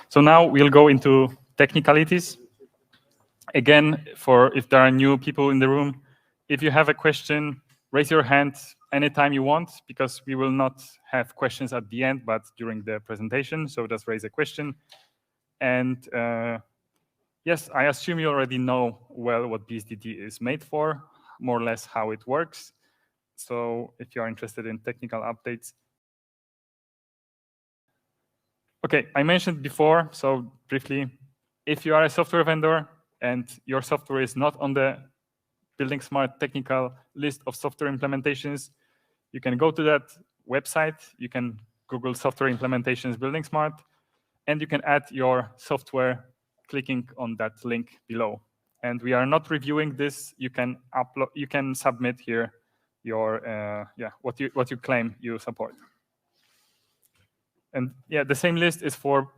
So now we'll go into technicalities. Again, if there are new people in the room, if you have a question, raise your hand anytime you want, because we will not have questions at the end, but during the presentation. So just raise a question. And yes, I assume you already know well what bSDD is made for, more or less how it works. So if you are interested in technical updates. Okay, I mentioned before, so briefly, if you are a software vendor and your software is not on the buildingSMART technical list of software implementations, you can go to that website, you can Google software implementations buildingSMART, and you can add your software clicking on that link below. And we are not reviewing this. You can upload, you can submit here your what you claim you support. And yeah, the same list is for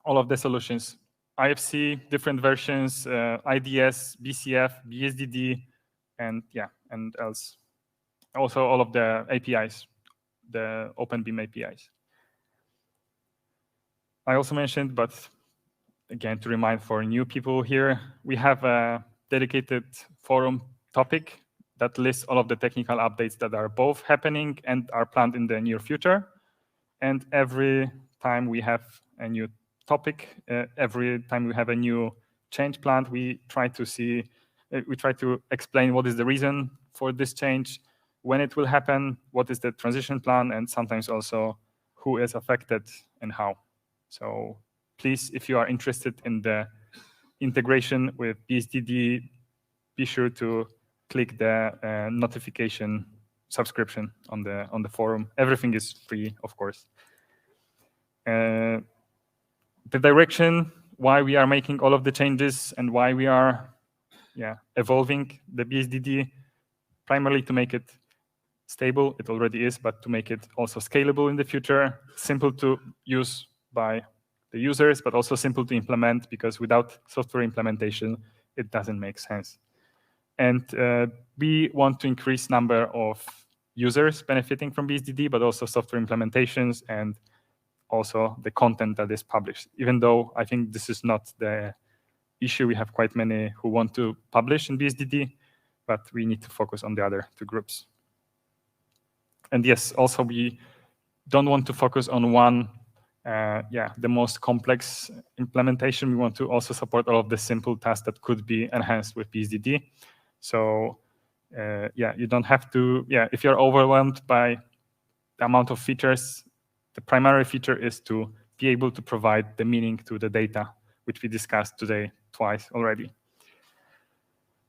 all of the solutions. IFC, different versions, IDS, BCF, bSDD, and yeah, and else. Also all of the APIs, the OpenBeam APIs. I also mentioned, but again, to remind for new people here, we have a dedicated forum topic that lists all of the technical updates that are both happening and are planned in the near future. And every time we have a new topic, every time we have a new change planned, we try to explain what is the reason for this change, when it will happen, what is the transition plan, and sometimes also who is affected and how. So please, if you are interested in the integration with bSDD, be sure to click the notification subscription on the forum. Everything is free, of course. The direction, why we are making all of the changes and why we are evolving the bSDD, primarily to make it stable. It already is, but to make it also scalable in the future, simple to use by the users, but also simple to implement, because without software implementation, it doesn't make sense. And we want to increase number of users benefiting from bSDD, but also software implementations and also the content that is published. Even though I think this is not the issue, we have quite many who want to publish in bSDD, but we need to focus on the other two groups. And yes, also we don't want to focus on one, the most complex implementation. We want to also support all of the simple tasks that could be enhanced with bSDD. So you don't have to, if you're overwhelmed by the amount of features, the primary feature is to be able to provide the meaning to the data, which we discussed today twice already.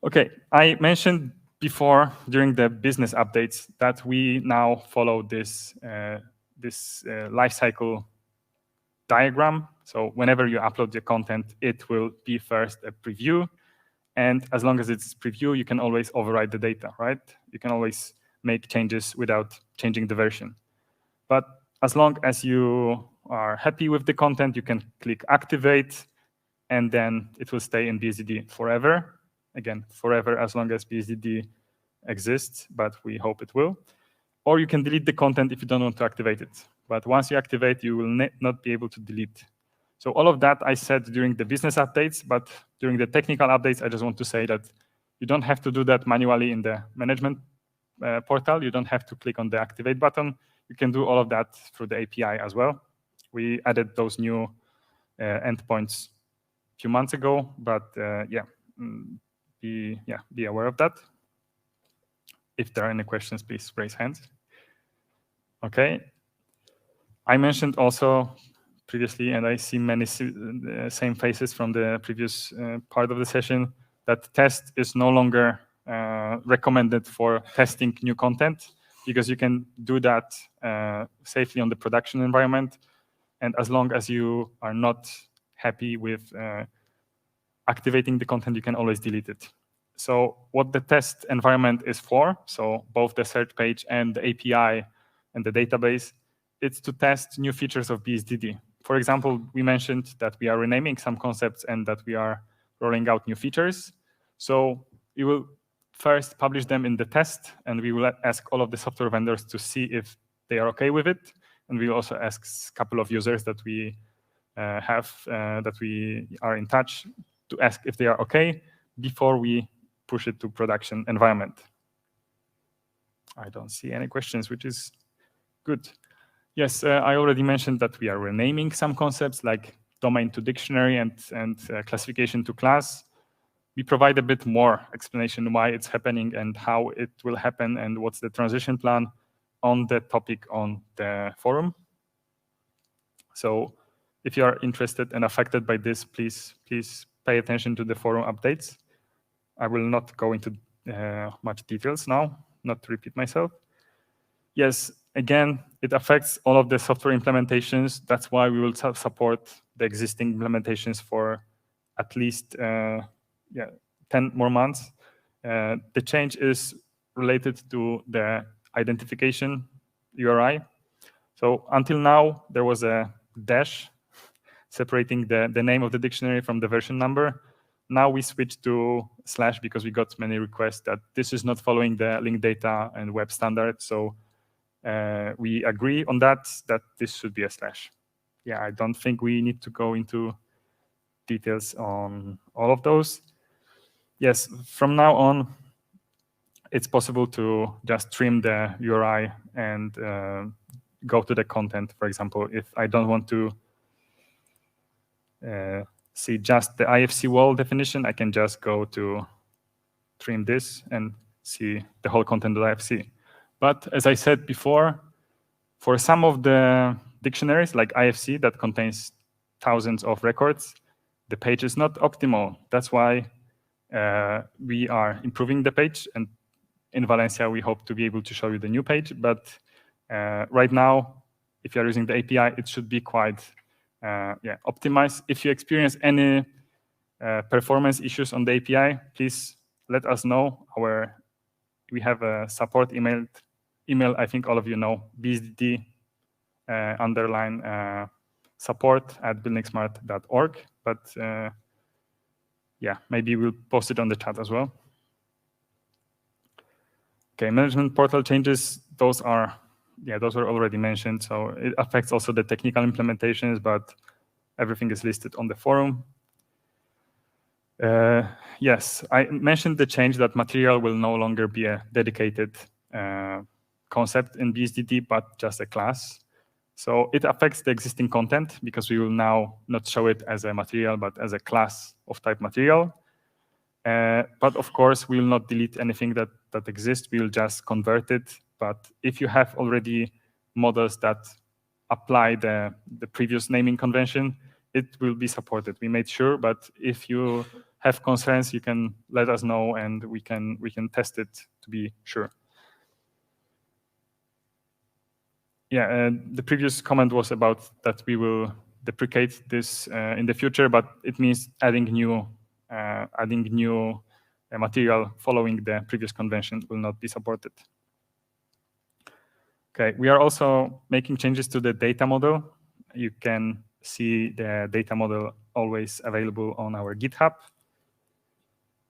Okay, I mentioned before during the business updates that we now follow this lifecycle diagram. So whenever you upload your content, it will be first a preview. And as long as it's preview, you can always override the data, right? You can always make changes without changing the version. But as long as you are happy with the content, you can click activate, and then it will stay in bSDD forever. Again, forever as long as bSDD exists, but we hope it will. Or you can delete the content if you don't want to activate it. But once you activate, you will not be able to delete. So all of that I said during the business updates, but during the technical updates, I just want to say that you don't have to do that manually in the management portal. You don't have to click on the activate button. You can do all of that through the API as well. We added those new endpoints a few months ago, but be aware of that. If there are any questions, please raise hands. Okay. I mentioned also previously, and I see many same faces from the previous part of the session, that test is no longer recommended for testing new content, because you can do that safely on the production environment. And as long as you are not happy with activating the content, you can always delete it. So what the test environment is for, so both the search page and the API and the database, it's to test new features of bSDD. For example, we mentioned that we are renaming some concepts and that we are rolling out new features. So we will first publish them in the test, and we will ask all of the software vendors to see if they are okay with it. And we will also ask a couple of users that we that we are in touch to ask if they are okay before we push it to production environment. I don't see any questions, which is good. Yes, I already mentioned that we are renaming some concepts like domain to dictionary and classification to class. We provide a bit more explanation why it's happening and how it will happen and what's the transition plan on the topic on the forum. So if you are interested and affected by this, please pay attention to the forum updates. I will not go into much details now, not to repeat myself. Yes, again, it affects all of the software implementations. That's why we will support the existing implementations for at least 10 more months. The change is related to the identification URI. So until now, there was a dash separating the name of the dictionary from the version number. Now we switch to / because we got many requests that this is not following the linked data and web standard. So we agree on that this should be a /. Yeah, I don't think we need to go into details on all of those. Yes, from now on, it's possible to just trim the URI and go to the content. For example, if I don't want to see just the IFC wall definition, I can just go to trim this and see the whole content of IFC. But as I said before, for some of the dictionaries like IFC that contains thousands of records, the page is not optimal. That's why we are improving the page, and in Valencia we hope to be able to show you the new page. But right now, if you are using the API, it should be quite optimized. If you experience any performance issues on the API, please let us know. We have a support email. I think all of you know, bSDD _support@buildingSMART.org. But maybe we'll post it on the chat as well. Okay, management portal changes. Those were already mentioned. So it affects also the technical implementations, but everything is listed on the forum. Yes, I mentioned the change that material will no longer be a dedicated concept in bSDD, but just a class. So it affects the existing content because we will now not show it as a material, but as a class of type material. But of course, we will not delete anything that exists. We will just convert it. But if you have already models that apply the previous naming convention, it will be supported. We made sure, but if you have concerns, you can let us know, and we can test it to be sure. Yeah, the previous comment was about that we will deprecate this in the future, but it means adding new material following the previous convention will not be supported. Okay, we are also making changes to the data model. You can see the data model always available on our GitHub.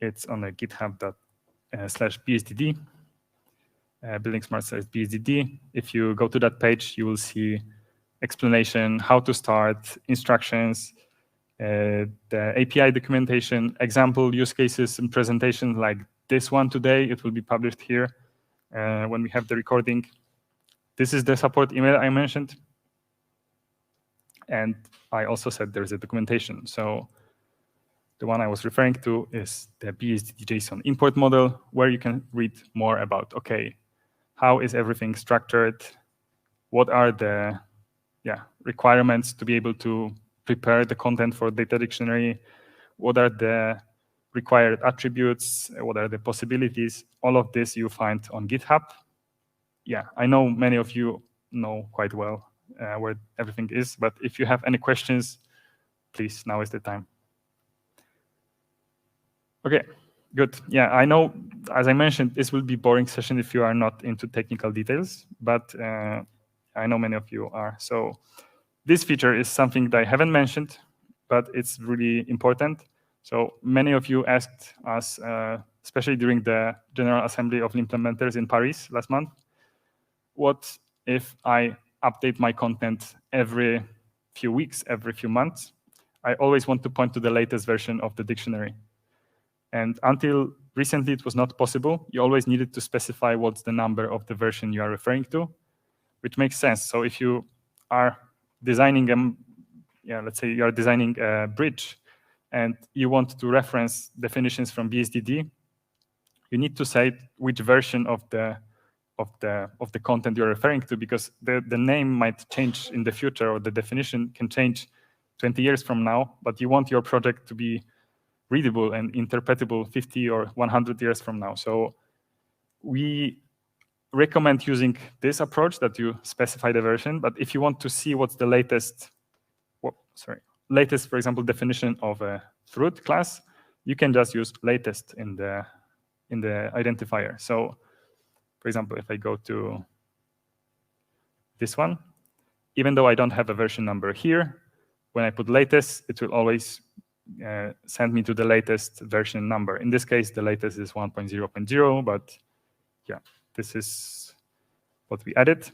It's on the github.com/bsdd. buildingSMART/bsdd. If you go to that page, you will see explanation, how to start, instructions, the API documentation, example use cases and presentations like this one today. It will be published here when we have the recording. This is the support email I mentioned. And I also said there's a documentation. So the one I was referring to is the bSDD JSON import model, where you can read more about, okay, how is everything structured? What are the requirements to be able to prepare the content for data dictionary? What are the required attributes? What are the possibilities? All of this you find on GitHub. Yeah, I know many of you know quite well where everything is, but if you have any questions, please, now is the time. Okay, good. Yeah, I know, as I mentioned, this will be a boring session if you are not into technical details, but I know many of you are. So this feature is something that I haven't mentioned, but it's really important. So many of you asked us, especially during the General Assembly of Implementers in Paris last month, what if I update my content every few weeks, every few months, I always want to point to the latest version of the dictionary. And until recently, it was not possible. You always needed to specify what's the number of the version you are referring to, which makes sense. So if you are designing let's say you are designing a bridge and you want to reference definitions from bSDD, you need to say which version of the content you're referring to, because the name might change in the future, or the definition can change 20 years from now, but you want your project to be readable and interpretable 50 or 100 years from now. So we recommend using this approach that you specify the version, but if you want to see what's the latest, for example, definition of a fruit class, you can just use latest in the identifier. So for example, if I go to this one, even though I don't have a version number here, when I put latest, it will always send me to the latest version number. In this case, the latest is 1.0.0, but yeah, this is what we added.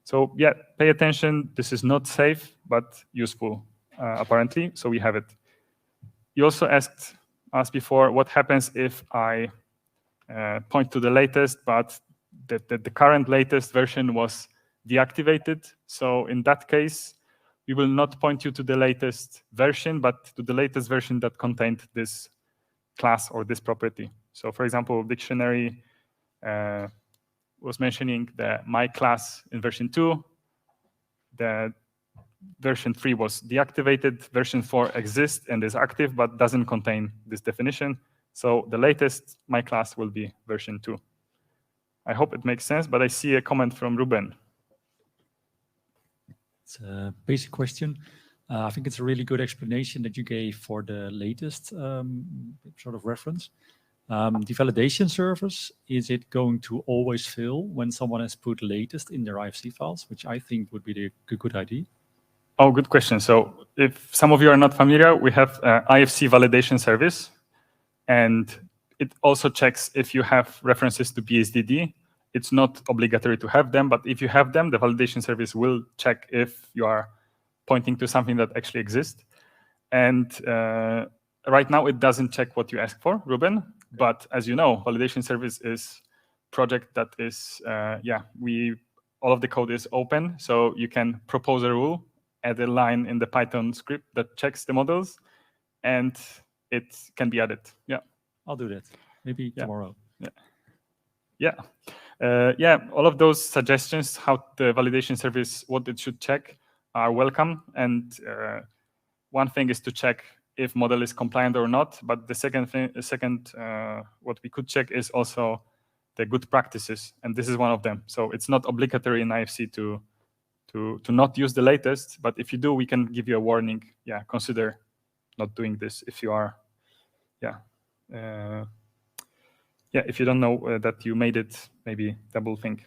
So yeah, pay attention. This is not safe, but useful, apparently, so we have it. You also asked us before, what happens if I point to the latest, but the current latest version was deactivated? So in that case, we will not point you to the latest version, but to the latest version that contained this class or this property. So for example, dictionary was mentioning the my class in version 2. The version 3 was deactivated. Version 4 exists and is active, but doesn't contain this definition. So the latest my class will be version 2. I hope it makes sense, but I see a comment from Ruben. It's a basic question. I think it's a really good explanation that you gave for the latest sort of reference. The validation service, is it going to always fail when someone has put latest in their IFC files, which I think would be a good idea? Oh, good question. So if some of you are not familiar, we have IFC validation service, and it also checks if you have references to bSDD. It's not obligatory to have them, but if you have them, the validation service will check if you are pointing to something that actually exists. And right now, it doesn't check what you ask for, Ruben. But as you know, validation service is a project that is, all of the code is open. So you can propose a rule, add a line in the Python script that checks the models, and it can be added. Yeah, I'll do that. Maybe tomorrow. All of those suggestions, how the validation service, what it should check, are welcome. And one thing is to check if model is compliant or not. But the second what we could check is also the good practices, and this is one of them. So it's not obligatory in IFC to not use the latest, but if you do, we can give you a warning. Yeah, consider not doing this if you are, if you don't know that you made it, maybe double think.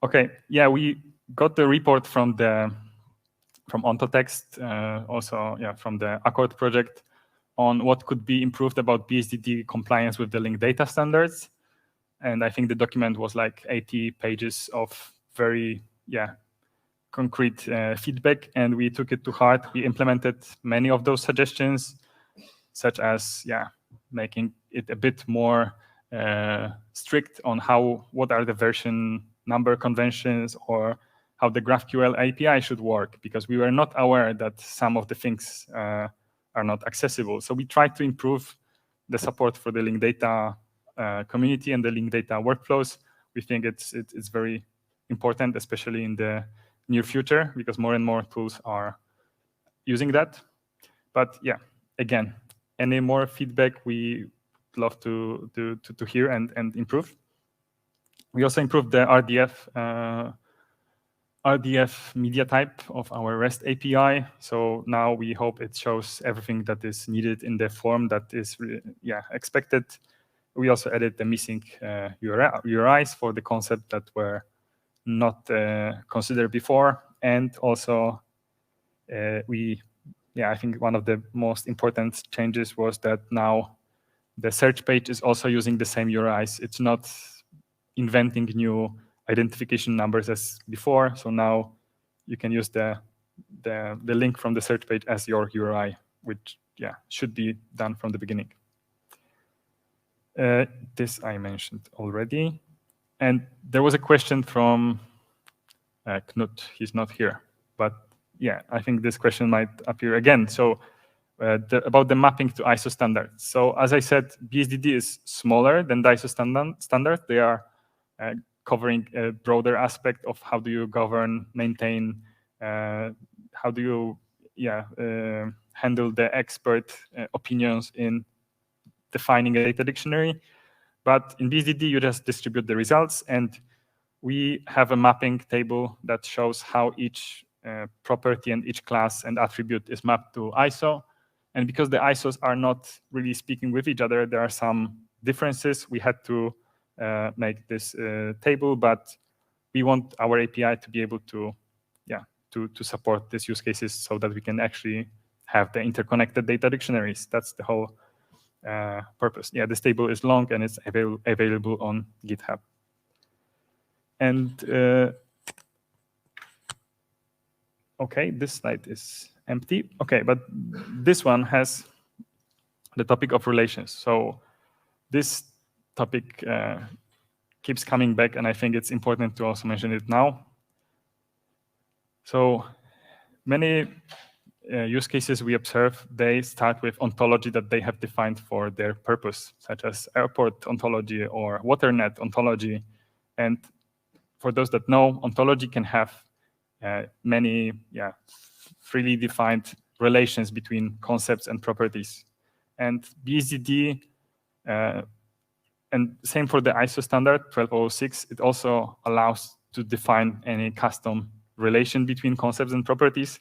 Okay, yeah, we got the report from Ontotext, also from the Accord project, on what could be improved about bSDD compliance with the linked data standards. And I think the document was like 80 pages of very concrete feedback, and we took it to heart. We implemented many of those suggestions, such as making it a bit more strict on what are the version number conventions, or how the GraphQL API should work, because we were not aware that some of the things are not accessible. So we tried to improve the support for the linked data community and the linked data workflows. We think it's very important, especially in the near future, because more and more tools are using that. But yeah, again, any more feedback we love to hear and improve. We also improved the RDF media type of our REST API. So now we hope it shows everything that is needed in the form that is expected. We also added the missing URIs for the concept that were not considered before. And also I think one of the most important changes was that now the search page is also using the same URIs. It's not inventing new identification numbers as before. So now you can use the the link from the search page as your URI, which should be done from the beginning. This I mentioned already. And there was a question from Knut. He's not here, but I think this question might appear again. So about the mapping to ISO standards. So as I said, bSDD is smaller than the ISO standard. They are covering a broader aspect of how do you govern, maintain, how do you handle the expert opinions in defining a data dictionary. But in bSDD, you just distribute the results, and we have a mapping table that shows how each property and each class and attribute is mapped to ISO. And because the ISOs are not really speaking with each other, there are some differences. We had to make this table, but we want our API to be able to, to support these use cases so that we can actually have the interconnected data dictionaries. That's the whole purpose. This table is long and it's available on GitHub. And okay, this slide is empty. Okay, but this one has the topic of relations. So this topic keeps coming back, and I think it's important to also mention it now. So many use cases we observe, they start with ontology that they have defined for their purpose, such as airport ontology or waternet ontology. And for those that know, ontology can have many freely defined relations between concepts and properties. And bSDD, and same for the ISO standard 12006, it also allows to define any custom relation between concepts and properties.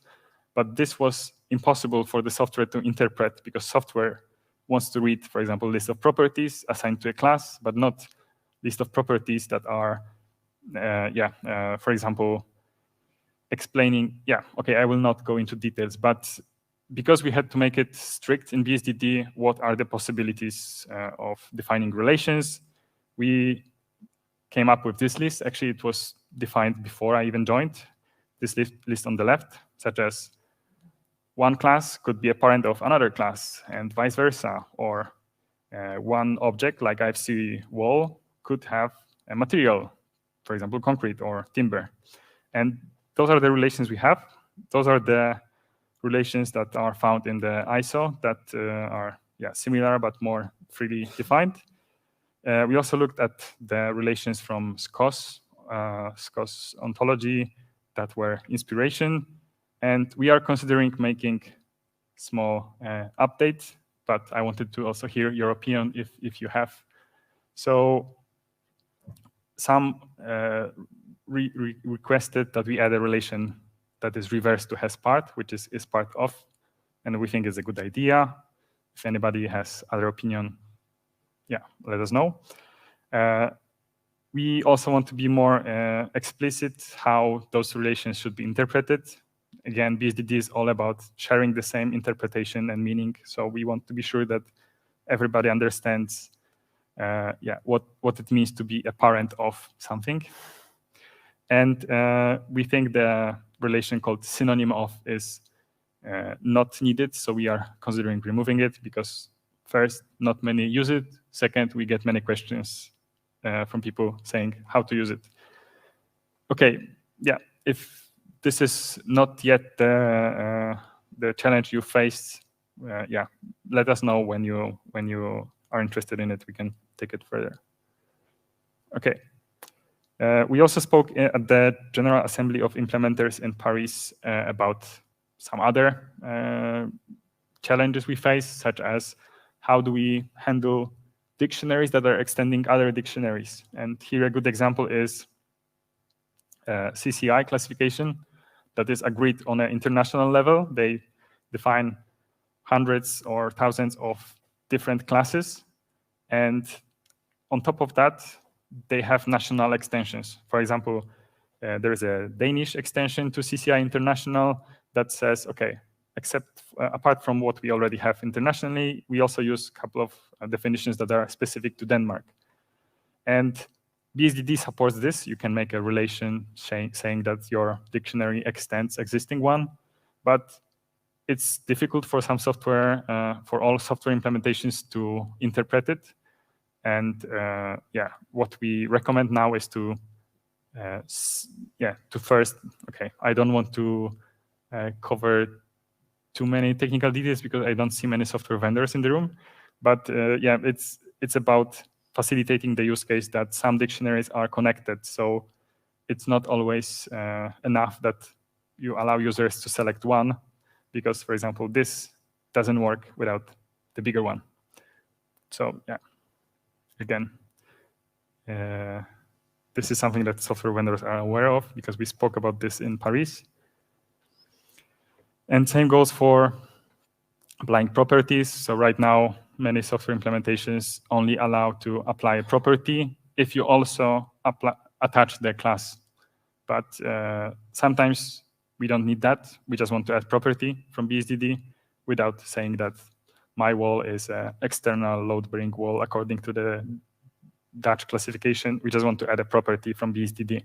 But this was impossible for the software to interpret, because software wants to read, for example, list of properties assigned to a class, but not list of properties that are, for example, explaining, okay, I will not go into details, but because we had to make it strict in bSDD, what are the possibilities of defining relations, we came up with this list. Actually, it was defined before I even joined. This list on the left, such as one class could be a parent of another class and vice versa, or one object like IFC wall could have a material, for example, concrete or timber. And those are the relations we have. Those are the relations that are found in the ISO that are similar but more freely defined. We also looked at the relations from SCOS ontology that were inspiration. And we are considering making small updates, but I wanted to also hear your opinion if you have. So some requested that we add a relation that is reversed to has part, which is part of, and we think is a good idea. If anybody has other opinion, let us know. We also want to be more explicit how those relations should be interpreted. Again, bSDD is all about sharing the same interpretation and meaning, so we want to be sure that everybody understands what it means to be a parent of something. And we think the relation called synonym of is not needed, so we are considering removing it because first, not many use it. Second, we get many questions from people saying how to use it. Okay, if this is not yet the challenge you faced, let us know when you are interested in it. We can take it further. Okay. We also spoke at the General Assembly of Implementers in Paris about some other challenges we face, such as how do we handle dictionaries that are extending other dictionaries. And here a good example is CCI classification that is agreed on an international level. They define hundreds or thousands of different classes. And on top of that, they have national extensions. For example, there is a Danish extension to CCI International that says, okay, apart from what we already have internationally, we also use a couple of definitions that are specific to Denmark. And bSDD supports this. You can make a relation saying that your dictionary extends existing one. but it's difficult for some software, for all software implementations to interpret it. And yeah, what we recommend now is to first, okay, I don't want to cover too many technical details because I don't see many software vendors in the room. But yeah, it's about facilitating the use case that some dictionaries are connected. So it's not always enough that you allow users to select one, because, for example, this doesn't work without the bigger one. So yeah, again, this is something that software vendors are aware of because we spoke about this in Paris. And same goes for applying properties. So right now, many software implementations only allow to apply a property if you also attach the class. But sometimes we don't need that. We just want to add property from bSDD without saying that my wall is an external load-bearing wall according to the Dutch classification. We just want to add a property from bSDD.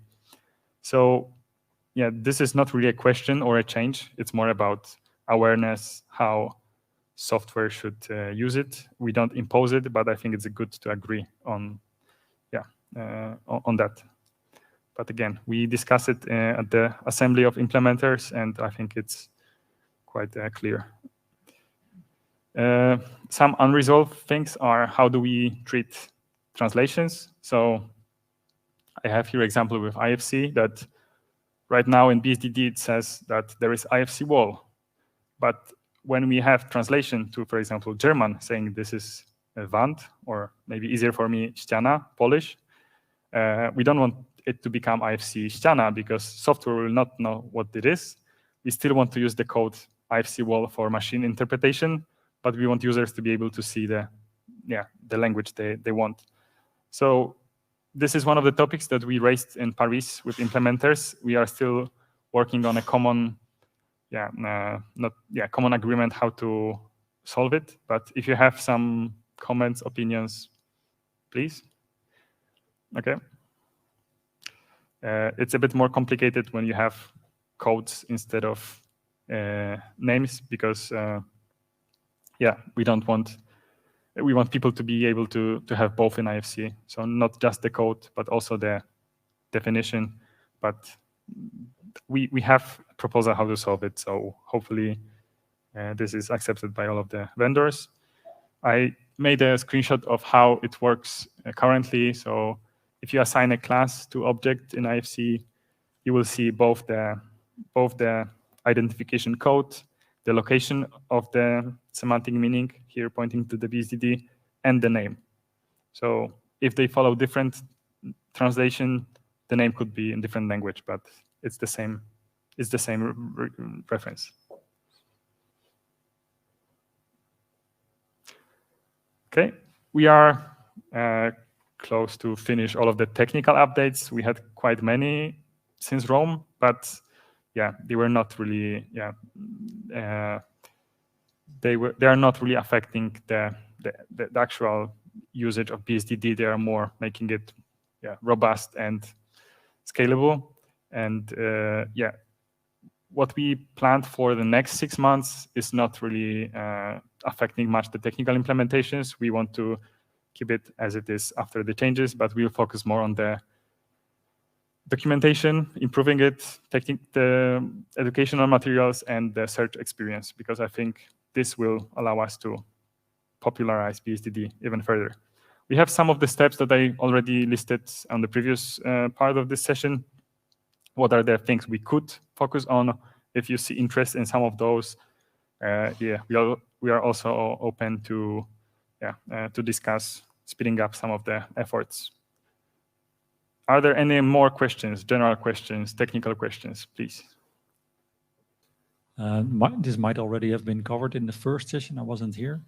So yeah, this is not really a question or a change. It's more about awareness, how software should use it. We don't impose it, but I think it's good to agree on, on that. But again, we discussed it at the assembly of implementers, and I think it's quite clear. Some unresolved things are how do we treat translations. So I have here example with IFC that right now in bSDD it says that there is IFC wall, but when we have translation to, for example, German saying this is a Wand, or maybe easier for me, ściana, Polish, we don't want it to become IFC ściana because software will not know what it is. We still want to use the code IFC wall for machine interpretation, but we want users to be able to see the language they want. So this is one of the topics that we raised in Paris with implementers. We are still working on a common, common agreement how to solve it. But if you have some comments, opinions, please. Okay. It's a bit more complicated when you have codes instead of names because, we want people to be able to have both in IFC. So not just the code, but also the definition. But we have a proposal how to solve it. So hopefully this is accepted by all of the vendors. I made a screenshot of how it works currently. So if you assign a class to object in IFC, you will see both the identification code, the location of the semantic meaning, here pointing to the bSDD, and the name. So if they follow different translation, the name could be in different language, but it's the same reference. Okay, we are close to finish all of the technical updates. We had quite many since Rome, but they were not really, they are not really affecting the actual usage of bSDD. They are more making it robust and scalable. And what we planned for the next 6 months is not really affecting much the technical implementations. We want to keep it as it is after the changes, but we'll focus more on the documentation, improving it, taking the educational materials and the search experience, because I think this will allow us to popularize bSDD even further. We have some of the steps that I already listed on the previous part of this session. What are the things we could focus on? If you see interest in some of those, we are also open to discuss speeding up some of the efforts. Are there any more questions, general questions, technical questions, please? This might already have been covered in the first session. I wasn't here.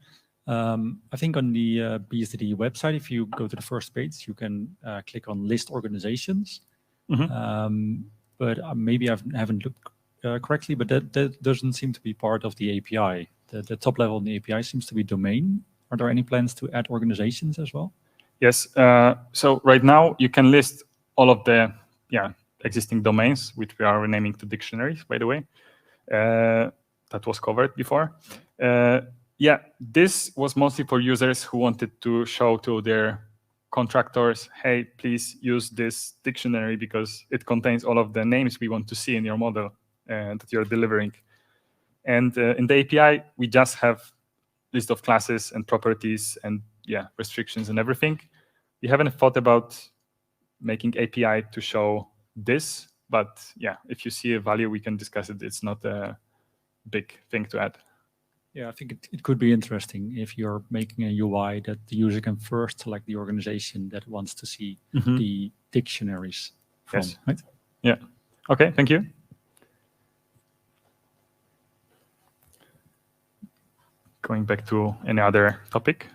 I think on the bSDD website, if you go to the first page, you can click on list organizations. Mm-hmm. But maybe I haven't looked correctly, but that doesn't seem to be part of the API. The top level in the API seems to be domain. Are there any plans to add organizations as well? Yes. So right now you can list all of the existing domains, which we are renaming to dictionaries, by the way. that was covered before. Yeah, this was mostly for users who wanted to show to their contractors, hey, please use this dictionary because it contains all of the names we want to see in your model that you're delivering. And in the API, we just have list of classes and properties and restrictions and everything. We haven't thought about making API to show this, but yeah, if you see a value, we can discuss it. It's not a big thing to add. Yeah, I think it could be interesting if you're making a UI that the user can first select the organization that wants to see the dictionaries from, Yes. right? Yeah. Okay, thank you. Going back to any other topic.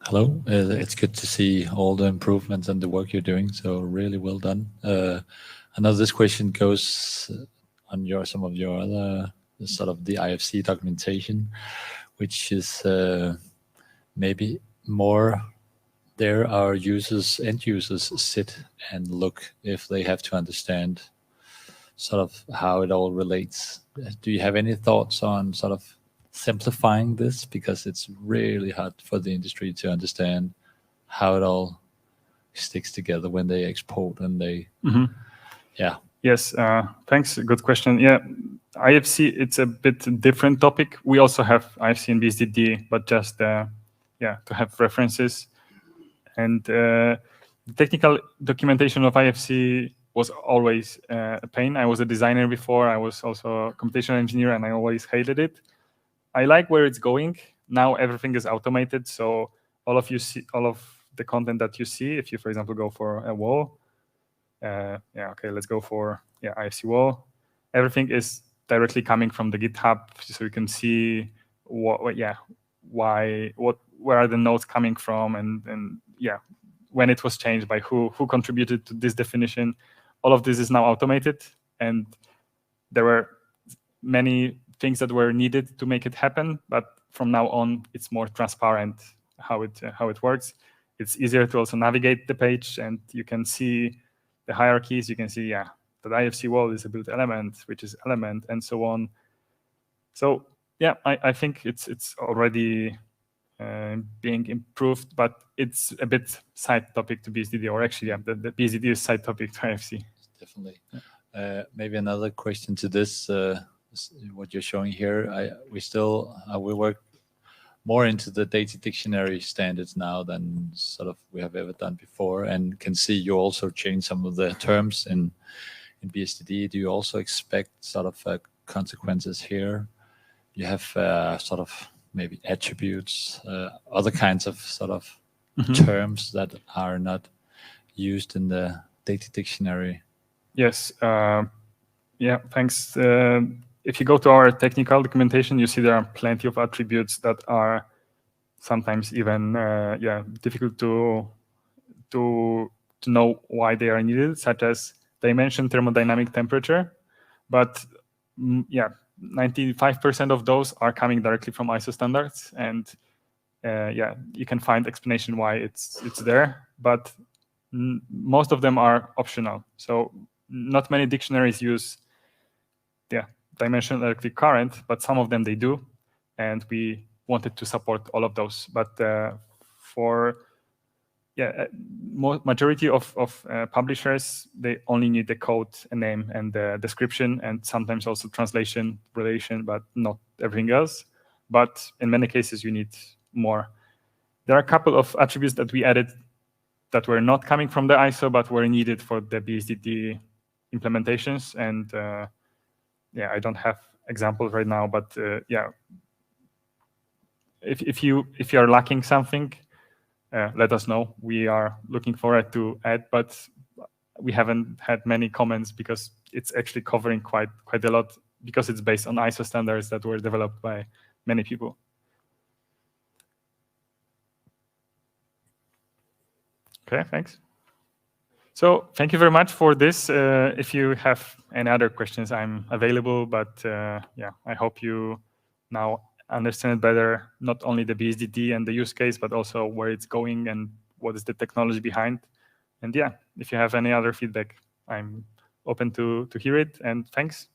Hello, it's good to see all the improvements and the work you're doing. So really well done. I know this question goes on some of your other sort of the IFC documentation, which is maybe more there are end users sit and look if they have to understand sort of how it all relates. Do you have any thoughts on sort of simplifying this, because it's really hard for the industry to understand how it all sticks together when they export and they Yes, thanks, good question. Yeah, IFC, it's a bit different topic. We also have IFC and bSDD, but just to have references. And the technical documentation of IFC was always a pain. I was a designer before, I was also a computational engineer, and I always hated it. I like where it's going. Now everything is automated, so all of the content that you see, if you, for example, go for a wall, let's go for IFC wall. Everything is directly coming from the GitHub, so you can see where are the nodes coming from, and when it was changed by who contributed to this definition. All of this is now automated, and there were many things that were needed to make it happen, but from now on, it's more transparent how it works. It's easier to also navigate the page, and you can see the hierarchies. You can see, that IFC wall is a build element, which is element, and so on. So yeah, I think it's already being improved, but it's a bit side topic to bSDD, or actually, the bSDD is side topic to IFC. Definitely. Maybe another question to this. What you're showing here, we work more into the data dictionary standards now than sort of we have ever done before, and can see you also change some of the terms in bSDD. Do you also expect sort of consequences here? You have sort of maybe attributes, other kinds of sort of terms that are not used in the data dictionary. Yes. Thanks. If you go to our technical documentation, you see there are plenty of attributes that are sometimes even difficult to know why they are needed, such as dimension, thermodynamic temperature. But 95% of those are coming directly from ISO standards, and you can find explanation why it's there. But most of them are optional. So not many dictionaries use dimensional electric current, but some of them they do, and we wanted to support all of those. But for majority of publishers, they only need the code, a name, and the description, and sometimes also translation, relation, but not everything else. But in many cases, you need more. There are a couple of attributes that we added that were not coming from the ISO, but were needed for the bSDD implementations, and I don't have examples right now, but if you are lacking something, let us know. We are looking forward to add, but we haven't had many comments because it's actually covering quite a lot, because it's based on ISO standards that were developed by many people. Okay, thanks. So thank you very much for this. If you have any other questions, I'm available. But I hope you now understand better not only the bSDD and the use case, but also where it's going and what is the technology behind. And if you have any other feedback, I'm open to hear it. And thanks.